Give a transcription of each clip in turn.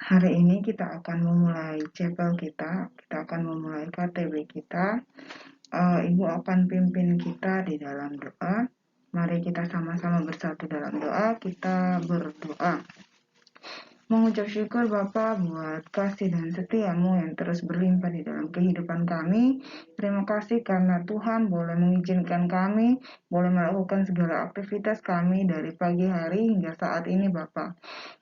Hari ini kita akan memulai chapel kita akan memulai KTB kita. Ibu akan pimpin kita di dalam doa. Mari kita sama-sama bersatu dalam doa, kita berdoa. Mengucap syukur Bapa buat kasih dan setiamu yang terus berlimpah di dalam kehidupan kami. Terima kasih karena Tuhan boleh mengizinkan kami, boleh melakukan segala aktivitas kami dari pagi hari hingga saat ini Bapa.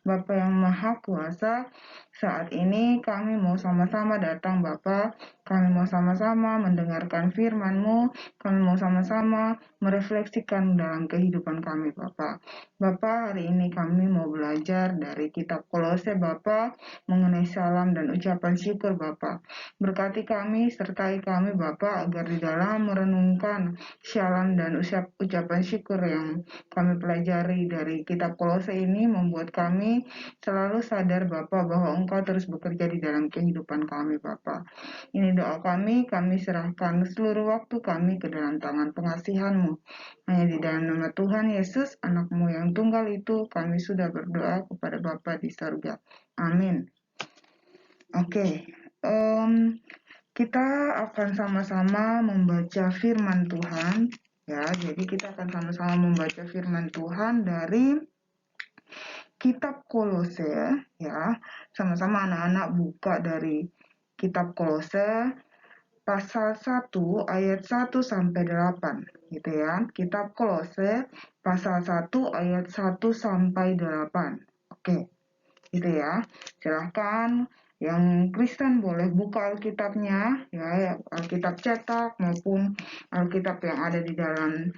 Bapa yang Maha Kuasa, saat ini kami mau sama-sama datang Bapa, kami mau sama-sama mendengarkan firman-Mu, kami mau sama-sama merefleksikan dalam kehidupan kami Bapa. Bapa, hari ini kami mau belajar dari kitab Kolose Bapa mengenai salam dan ucapan syukur Bapa. Berkati kami, sertai kami Bapa agar di dalam merenungkan salam dan ucapan syukur yang kami pelajari dari kitab Kolose ini membuat kami selalu sadar Bapa bahwa Engkau terus bekerja di dalam kehidupan kami Bapa. Ini doa kami serahkan seluruh waktu kami ke dalam tangan pengasihan-Mu. Hanya di dalam nama Tuhan Yesus, anak-Mu yang tunggal itu, kami sudah berdoa kepada Bapa di sorga. Amin. Oke, kita akan sama-sama membaca firman Tuhan. Ya, jadi kita akan sama-sama membaca firman Tuhan dari kitab Kolose. Ya, sama-sama anak-anak buka dari kitab Kolose pasal 1 ayat 1 sampai 8 gitu ya. Kitab Kolose pasal 1 ayat 1 sampai 8. Oke. Gitu ya. Silahkan yang Kristen boleh buka Alkitabnya ya, Alkitab cetak maupun Alkitab yang ada di dalam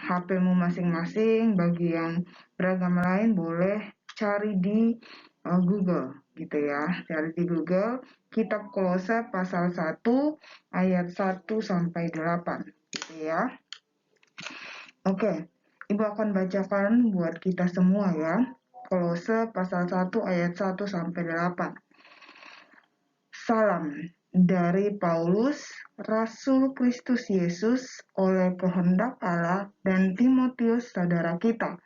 HP-mu masing-masing. Bagi yang beragama lain boleh cari di Google gitu ya. Cari di Google Kitab Kolose pasal 1 ayat 1 sampai 8 gitu ya. Oke, Ibu akan bacakan buat kita semua ya. Kolose pasal 1 ayat 1 sampai 8. Salam dari Paulus, Rasul Kristus Yesus oleh kehendak Allah dan Timotius saudara kita,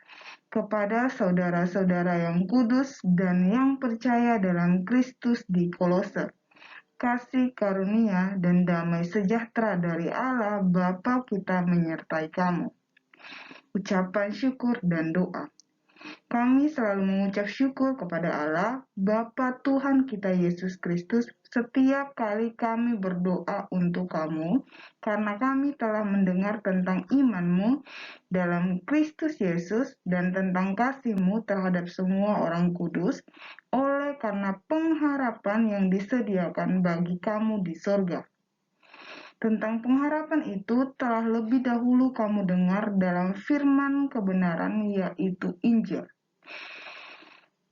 kepada saudara-saudara yang kudus dan yang percaya dalam Kristus di Kolose. Kasih karunia dan damai sejahtera dari Allah Bapa kita menyertai kamu. Ucapan syukur dan doa. Kami selalu mengucap syukur kepada Allah, Bapa Tuhan kita Yesus Kristus, setiap kali kami berdoa untuk kamu, karena kami telah mendengar tentang iman-Mu dalam Kristus Yesus dan tentang kasih-Mu terhadap semua orang kudus, oleh karena pengharapan yang disediakan bagi kamu di sorga. Tentang pengharapan itu telah lebih dahulu kamu dengar dalam firman kebenaran, yaitu Injil,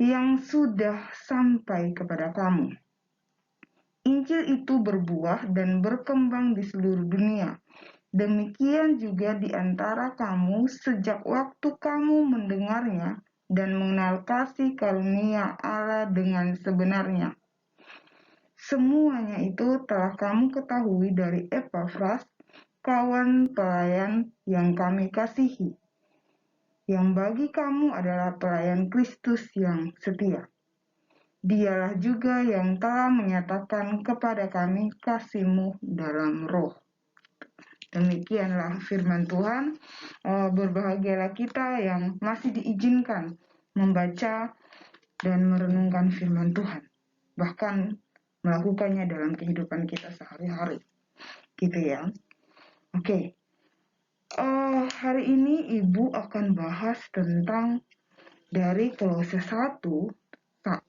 yang sudah sampai kepada kamu. Injil itu berbuah dan berkembang di seluruh dunia. Demikian juga di antara kamu sejak waktu kamu mendengarnya dan mengenal kasih karunia Allah dengan sebenarnya. Semuanya itu telah kamu ketahui dari Epafras, kawan pelayan yang kami kasihi, yang bagi kamu adalah pelayan Kristus yang setia. Dialah juga yang telah menyatakan kepada kami kasih-Mu dalam roh. Demikianlah firman Tuhan. Berbahagialah kita yang masih diizinkan membaca dan merenungkan firman Tuhan, bahkan melakukannya dalam kehidupan kita sehari-hari, gitu ya. Oke, hari ini Ibu akan bahas tentang dari Kolose 1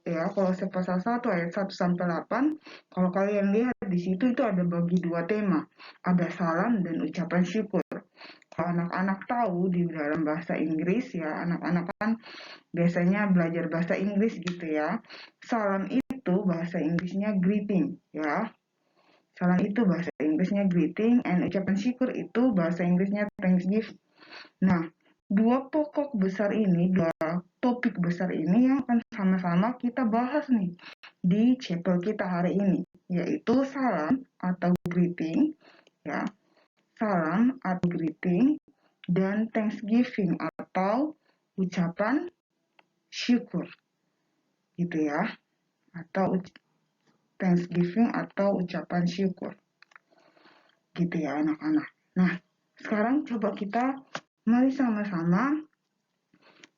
ya, Kolose pasal 1 ayat 1 sampai 8. Kalau kalian lihat di situ itu ada bagi dua tema, ada salam dan ucapan syukur. Kalau anak-anak tahu di dalam bahasa Inggris ya, anak-anak kan biasanya belajar bahasa Inggris gitu ya. Salam itu bahasa Inggrisnya greeting ya. Salam itu bahasa Inggrisnya greeting, and ucapan syukur itu bahasa Inggrisnya thanksgiving. Nah, dua pokok besar ini, dua topik besar ini yang akan sama-sama kita bahas nih di chapel kita hari ini, yaitu salam atau greeting ya. Salam atau greeting dan thanksgiving atau ucapan syukur gitu ya, atau Thanksgiving atau ucapan syukur, gitu ya anak-anak. Nah, sekarang coba kita mari sama-sama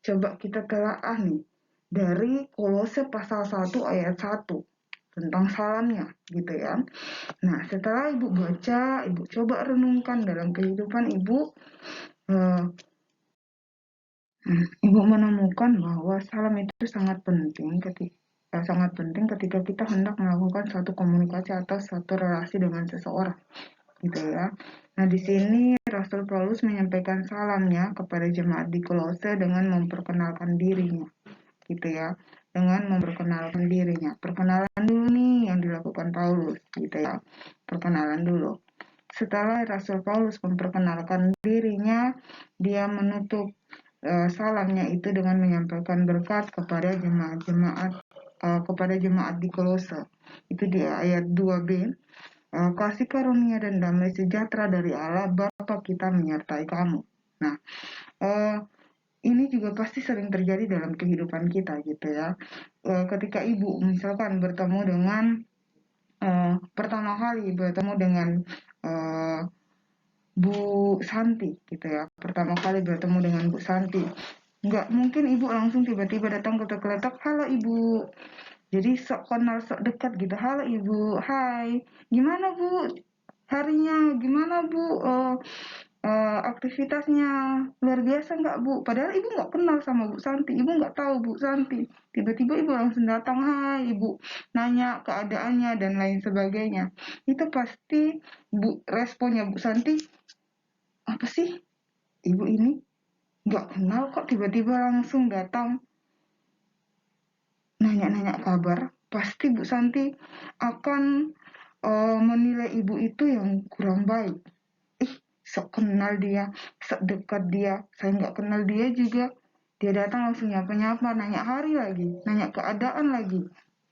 coba kita telaah nih dari Kolose pasal 1 ayat 1 tentang salamnya gitu ya. Nah, setelah Ibu baca, Ibu coba renungkan dalam kehidupan Ibu, eh, Ibu menemukan bahwa salam itu sangat penting ketika kita hendak melakukan suatu komunikasi atau suatu relasi dengan seseorang, gitu ya. Nah, di sini Rasul Paulus menyampaikan salamnya kepada jemaat di Kolose dengan memperkenalkan dirinya, gitu ya. Dengan memperkenalkan dirinya. Perkenalan dulu nih yang dilakukan Paulus, gitu ya. Perkenalan dulu. Setelah Rasul Paulus memperkenalkan dirinya, dia menutup salamnya itu dengan menyampaikan berkat kepada jemaat di Kolose. Itu di ayat 2b. Kasih karunia dan damai sejahtera dari Allah Bapa kita menyertai kamu. Nah, ini juga pasti sering terjadi dalam kehidupan kita gitu ya. Ketika ibu misalkan pertama kali bertemu dengan uh, Bu Santi gitu ya. Pertama kali bertemu dengan Bu Santi. Nggak mungkin ibu langsung tiba-tiba datang ketok-ketok, halo ibu. Jadi sok kenal, sok dekat gitu. Halo ibu, hai. Gimana bu harinya? Gimana bu aktivitasnya? Luar biasa nggak bu? Padahal ibu nggak kenal sama Bu Santi. Ibu nggak tahu Bu Santi. Tiba-tiba ibu langsung datang, hai ibu. Nanya keadaannya dan lain sebagainya. Itu pasti responnya Bu Santi, apa sih ibu ini nggak kenal kok tiba-tiba langsung datang nanya-nanya kabar. Pasti Bu Santi akan menilai ibu itu yang kurang baik. Ih, sok kenal dia, sok dekat dia, saya nggak kenal dia juga. Dia datang langsung nyapa-nyapa, nanya hari lagi, nanya keadaan lagi,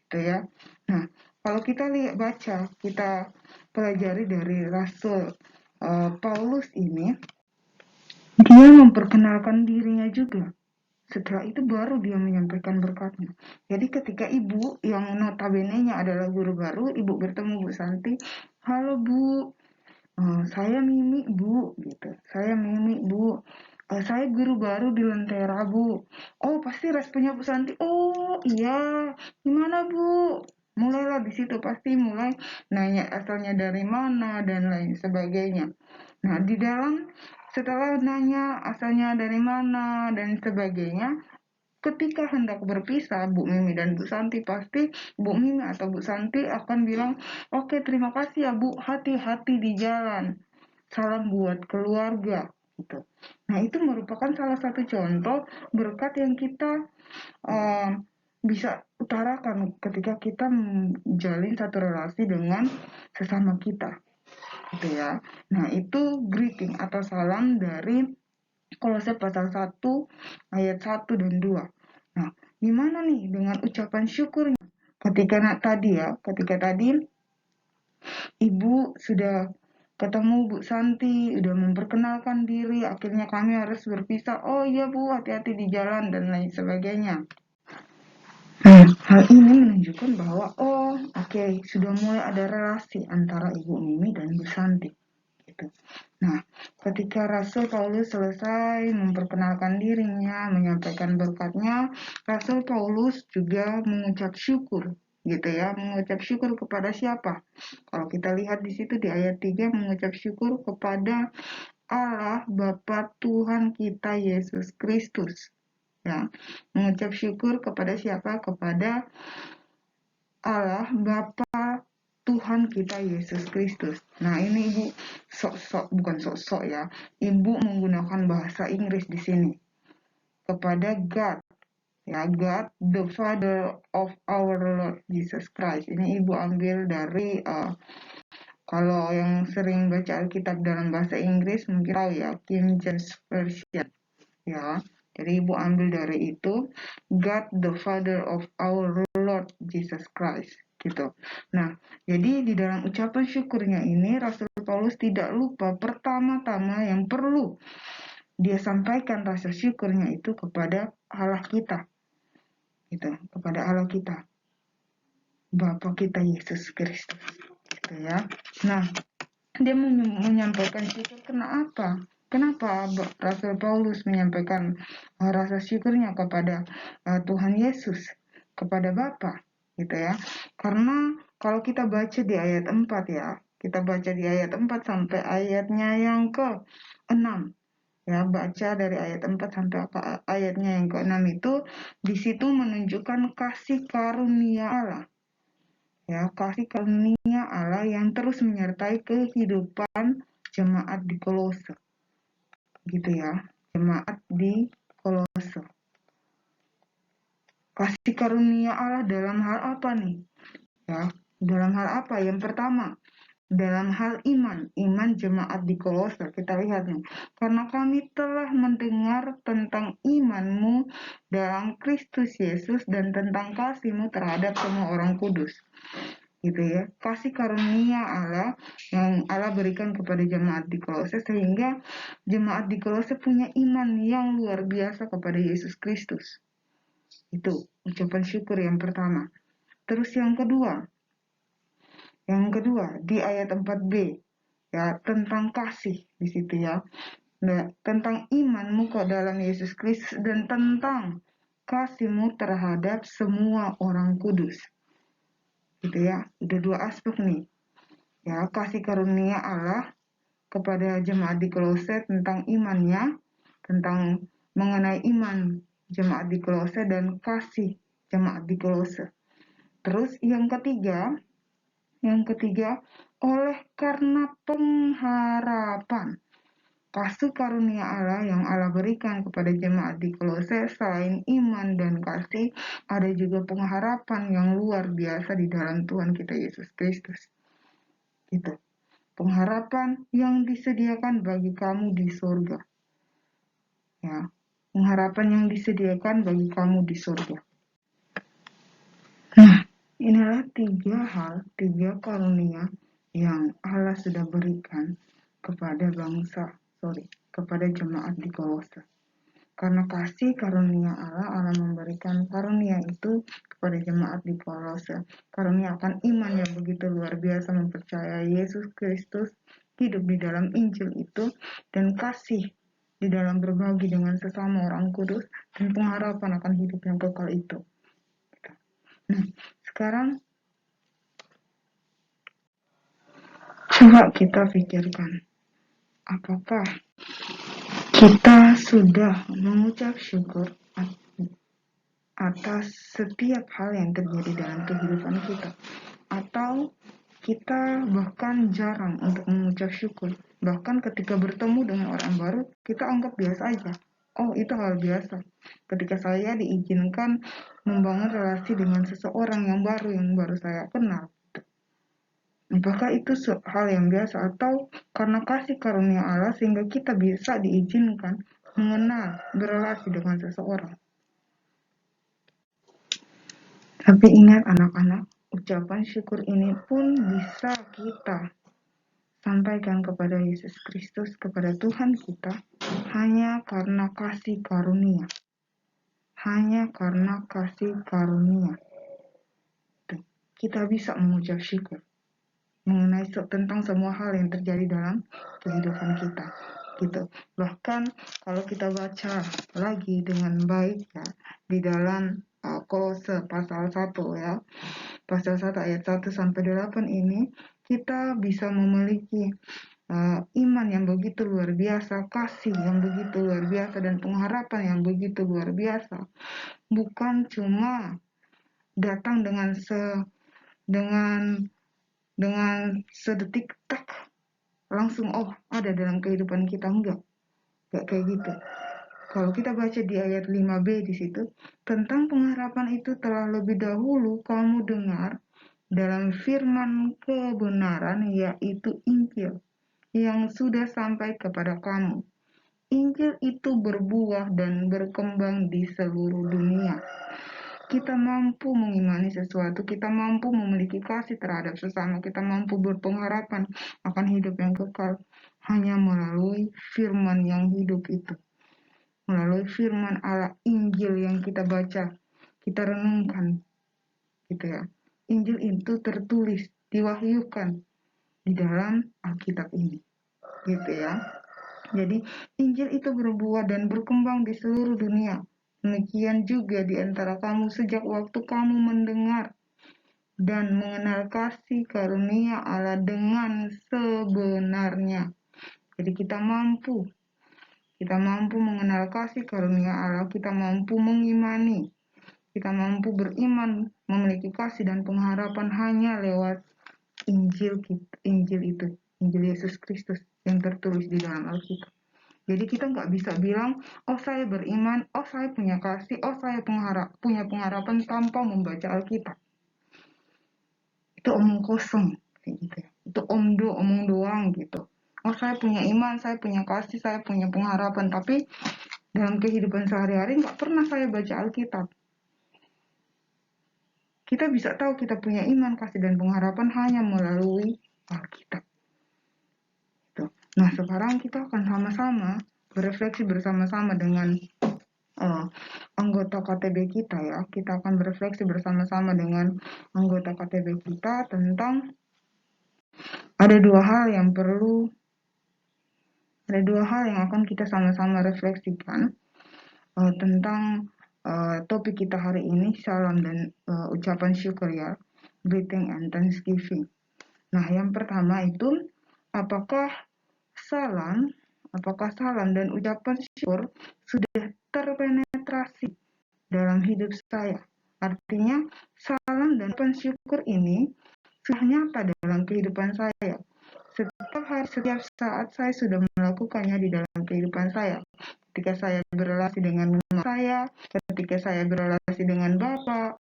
gitu ya. Nah, kalau kita lihat baca, kita pelajari dari Rasul Paulus ini, dia memperkenalkan dirinya juga. Setelah itu baru dia menyampaikan berkatnya. Jadi ketika ibu yang notabene-nya adalah guru baru, ibu bertemu Bu Santi, halo Bu, saya Mimi Bu, gitu. Saya Mimi Bu, saya guru baru di Lentera Bu. Oh pasti responnya Bu Santi, oh iya, gimana Bu? Mulailah di situ pasti mulai nanya asalnya dari mana dan lain sebagainya. Nah, setelah nanya asalnya dari mana dan sebagainya, ketika hendak berpisah, Bu Mimi dan Bu Santi pasti Bu Mimi atau Bu Santi akan bilang, oke terima kasih ya Bu, hati-hati di jalan. Salam buat keluarga. Gitu. Nah, itu merupakan salah satu contoh berkat yang kita uh, bisa utarakan ketika kita menjalin satu relasi dengan sesama kita. Gitu ya. Nah, itu greeting atau salam dari Kolose pasal 1 ayat 1 dan 2. Nah, gimana nih dengan ucapan syukurnya? Ketika tadi Ibu sudah ketemu Bu Santi, udah memperkenalkan diri, akhirnya kami harus berpisah. Oh iya Bu, hati-hati di jalan dan lain sebagainya. Nah, hal ini menunjukkan bahwa oke, sudah mulai ada relasi antara Ibu Mimi dan Bu Santi. Gitu. Nah, ketika Rasul Paulus selesai memperkenalkan dirinya, menyampaikan berkatnya, Rasul Paulus juga mengucap syukur, gitu ya, mengucap syukur kepada siapa? Kalau kita lihat di situ di ayat 3, mengucap syukur kepada Allah Bapa Tuhan kita Yesus Kristus. Ya, mengucap syukur kepada siapa? Kepada Allah Bapa Tuhan kita Yesus Kristus. Nah, ini Ibu bukan sok-sok ya. Ibu menggunakan bahasa Inggris di sini. Kepada God. Ya, God the Father of our Lord Jesus Christ. Ini Ibu ambil dari kalau yang sering baca Alkitab dalam bahasa Inggris mungkin tahu ya, King James Version. Ya. Jadi Ibu ambil dari itu, God the Father of our Lord Jesus Christ, gitu. Nah, jadi di dalam ucapan syukurnya ini, Rasul Paulus tidak lupa pertama-tama yang perlu dia sampaikan rasa syukurnya itu kepada Allah kita. gitu, kepada Allah kita, Bapa kita Yesus Kristus, gitu ya. Nah, dia menyampaikan syukur kenapa? Kenapa Rasul Paulus menyampaikan rasa syukurnya kepada Tuhan Yesus, kepada Bapa, gitu ya. Karena kalau kita baca di ayat 4 ya, kita baca di ayat 4 sampai ayatnya yang ke-6. Ya, baca dari ayat 4 sampai ayatnya yang ke-6 itu, di situ menunjukkan kasih karunia Allah. Ya, kasih karunia Allah yang terus menyertai kehidupan jemaat di Kolose. Gitu ya, jemaat di Kolose. Kasih karunia Allah dalam hal apa nih? Ya, dalam hal apa? Yang pertama, dalam hal iman jemaat di Kolose. Kita lihat nih, karena kami telah mendengar tentang imanmu dalam Kristus Yesus dan tentang kasihmu terhadap semua orang kudus. Gitu ya, kasih karunia Allah yang Allah berikan kepada jemaat di Kolose, sehingga jemaat di Kolose punya iman yang luar biasa kepada Yesus Kristus. Itu ucapan syukur yang pertama. Terus yang kedua di ayat 4b ya, tentang kasih di situ ya. Nah, tentang imanmu ke dalam Yesus Kristus dan tentang kasihmu terhadap semua orang kudus. Gitu ya, udah dua aspek nih. Ya, kasih karunia Allah kepada jemaat di Kolose tentang imannya, tentang mengenai iman jemaat di Kolose dan kasih jemaat di Kolose. Terus yang ketiga, oleh karena pengharapan kasih karunia Allah yang Allah berikan kepada jemaat di Kolose, selain iman dan kasih, ada juga pengharapan yang luar biasa di dalam Tuhan kita Yesus Kristus. Gitu. Pengharapan yang disediakan bagi kamu di surga. Ya, pengharapan yang disediakan bagi kamu di surga. Nah, inilah tiga karunia yang Allah sudah berikan kepada kepada jemaat di Kolose. Karena kasih karunia Allah memberikan karunia itu kepada jemaat di Kolose. Karunia akan iman yang begitu luar biasa mempercayai Yesus Kristus, hidup di dalam Injil itu, dan kasih di dalam berbagi dengan sesama orang kudus, dan pengharapan akan hidup yang kekal itu. Nah, sekarang coba kita pikirkan, apakah kita sudah mengucap syukur atas setiap hal yang terjadi dalam kehidupan kita, atau kita bahkan jarang untuk mengucap syukur. Bahkan ketika bertemu dengan orang baru, kita anggap biasa aja. Oh, itu hal biasa. Ketika saya diizinkan membangun relasi dengan seseorang yang baru saya kenal, apakah itu hal yang biasa, atau karena kasih karunia Allah sehingga kita bisa diizinkan mengenal, berrelasi dengan seseorang. Tapi ingat anak-anak, ucapan syukur ini pun bisa kita sampaikan kepada Yesus Kristus, kepada Tuhan kita, hanya karena kasih karunia. Hanya karena kasih karunia. Kita bisa mengucap syukur mengenai tentang semua hal yang terjadi dalam kehidupan kita. Gitu. Bahkan kalau kita baca lagi dengan baik ya, di dalam Kolose pasal 1 ya. Pasal 1 ayat 1 sampai 8 ini kita bisa memiliki iman yang begitu luar biasa, kasih yang begitu luar biasa, dan pengharapan yang begitu luar biasa. Bukan cuma datang dengan sedetik tak langsung ada dalam kehidupan kita, enggak kayak gitu. Kalau kita baca di ayat 5b di situ, tentang pengharapan itu telah lebih dahulu kamu dengar dalam firman kebenaran, yaitu Injil yang sudah sampai kepada kamu. Injil itu berbuah dan berkembang di seluruh dunia. Kita mampu mengimani sesuatu, kita mampu memiliki kasih terhadap sesama, kita mampu berpengharapan akan hidup yang kekal hanya melalui firman yang hidup itu. Melalui firman Allah, Injil yang kita baca kita renungkan gitu ya. Injil itu tertulis, diwahyukan di dalam Alkitab ini gitu ya. Jadi Injil itu berbuah dan berkembang di seluruh dunia. Demikian juga di antara kamu sejak waktu kamu mendengar dan mengenal kasih karunia Allah dengan sebenarnya. Jadi kita mampu mengenal kasih karunia Allah, kita mampu mengimani, kita mampu beriman, memiliki kasih dan pengharapan hanya lewat Injil itu, Injil Yesus Kristus yang tertulis di dalam Alkitab. Jadi kita nggak bisa bilang, oh saya beriman, oh saya punya kasih, oh saya punya pengharapan tanpa membaca Alkitab. Itu omong kosong, kayak gitu ya. Itu omong doang gitu. Oh saya punya iman, saya punya kasih, saya punya pengharapan, tapi dalam kehidupan sehari-hari nggak pernah saya baca Alkitab. Kita bisa tahu kita punya iman, kasih, dan pengharapan hanya melalui Alkitab. Nah, sekarang kita akan sama-sama berefleksi bersama-sama dengan anggota KTB kita ya. Kita akan berefleksi bersama-sama dengan anggota KTB kita tentang ada dua hal yang akan kita sama-sama refleksikan tentang topik kita hari ini, salam dan ucapan syukur ya, greeting and thanksgiving. Nah, yang pertama itu apakah salam dan ucapan syukur sudah terpenetrasi dalam hidup saya. Artinya salam dan ucapan syukur ini sudah nyata dalam kehidupan saya. Setiap saat saya sudah melakukannya di dalam kehidupan saya. Ketika saya berrelasi dengan mama saya, ketika saya berrelasi dengan bapak,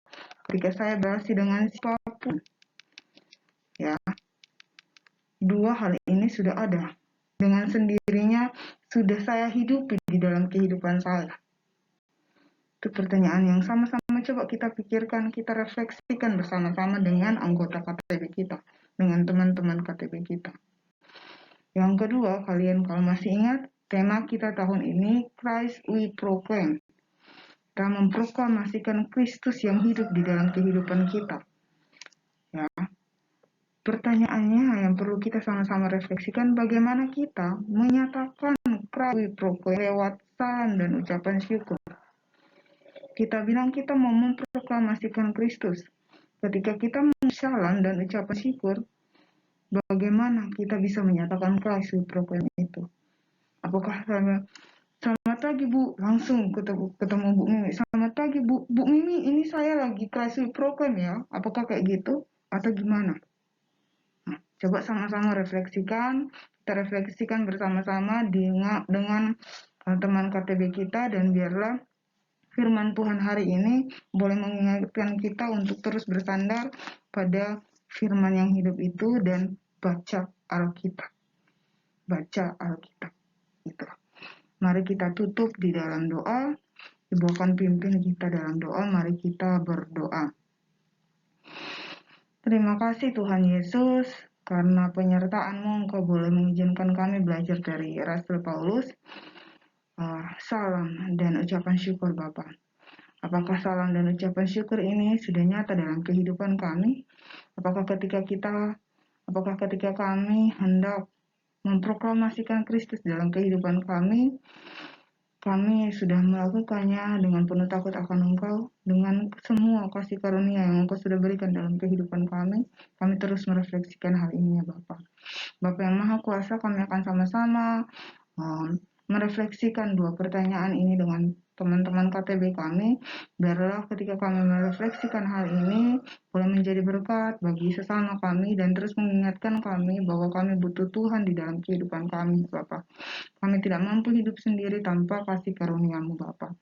ketika saya berrelasi dengan siapapun. Ya, dua hal ini sudah ada. Dengan sendirinya sudah saya hidupi di dalam kehidupan saya. Itu pertanyaan yang sama-sama coba kita pikirkan, kita refleksikan bersama-sama dengan anggota KTB kita, dengan teman-teman KTB kita. Yang kedua, kalian kalau masih ingat, tema kita tahun ini, Christ we proclaim. Kita memproklamasikan Kristus yang hidup di dalam kehidupan kita. Ya. Pertanyaannya yang perlu kita sama-sama refleksikan, bagaimana kita menyatakan Christ we proclaim lewat salam dan ucapan syukur. Kita bilang kita mau memproklamasikan Kristus. Ketika kita salam dan ucapan syukur, bagaimana kita bisa menyatakan Christ we proclaim itu? Apakah selamat pagi Bu, langsung ketemu Bu Mimi. Selamat pagi Bu Mimi, ini saya lagi Christ we proclaim ya. Apakah kayak gitu atau gimana? Nah, coba sama-sama refleksikan. Kita refleksikan bersama-sama dengan teman KTB kita, dan biarlah firman Tuhan hari ini boleh mengingatkan kita untuk terus bersandar pada firman yang hidup itu dan baca Alkitab. Baca Alkitab. Gitu. Mari kita tutup di dalam doa. Ibu akan pimpin kita dalam doa. Mari kita berdoa. Terima kasih Tuhan Yesus, karena penyertaan-Mu Engkau boleh mengizinkan kami belajar dari Rasul Paulus. Salam dan ucapan syukur Bapa. Apakah salam dan ucapan syukur ini sudah nyata dalam kehidupan kami? Apakah ketika kami hendak memproklamasikan Kristus dalam kehidupan kami sudah melakukannya dengan penuh takut akan Engkau, dengan semua kasih karunia yang Engkau sudah berikan dalam kehidupan kami terus merefleksikan hal ini ya Bapak. Bapak yang Maha Kuasa, kami akan sama-sama merefleksikan dua pertanyaan ini dengan teman-teman KTB kami, biarlah ketika kami merefleksikan hal ini boleh menjadi berkat bagi sesama kami dan terus mengingatkan kami bahwa kami butuh Tuhan di dalam kehidupan kami, Bapak. Kami tidak mampu hidup sendiri tanpa kasih karunia-Mu, Bapak.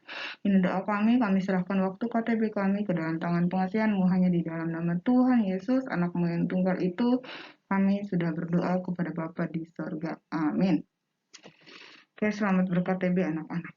Ini doa kami serahkan waktu KTB kami ke dalam tangan pengasihan-Mu, hanya di dalam nama Tuhan Yesus, Anak-Mu yang tunggal itu, kami sudah berdoa kepada Bapa di sorga. Amin. Oke, selamat ber-KTB anak-anak.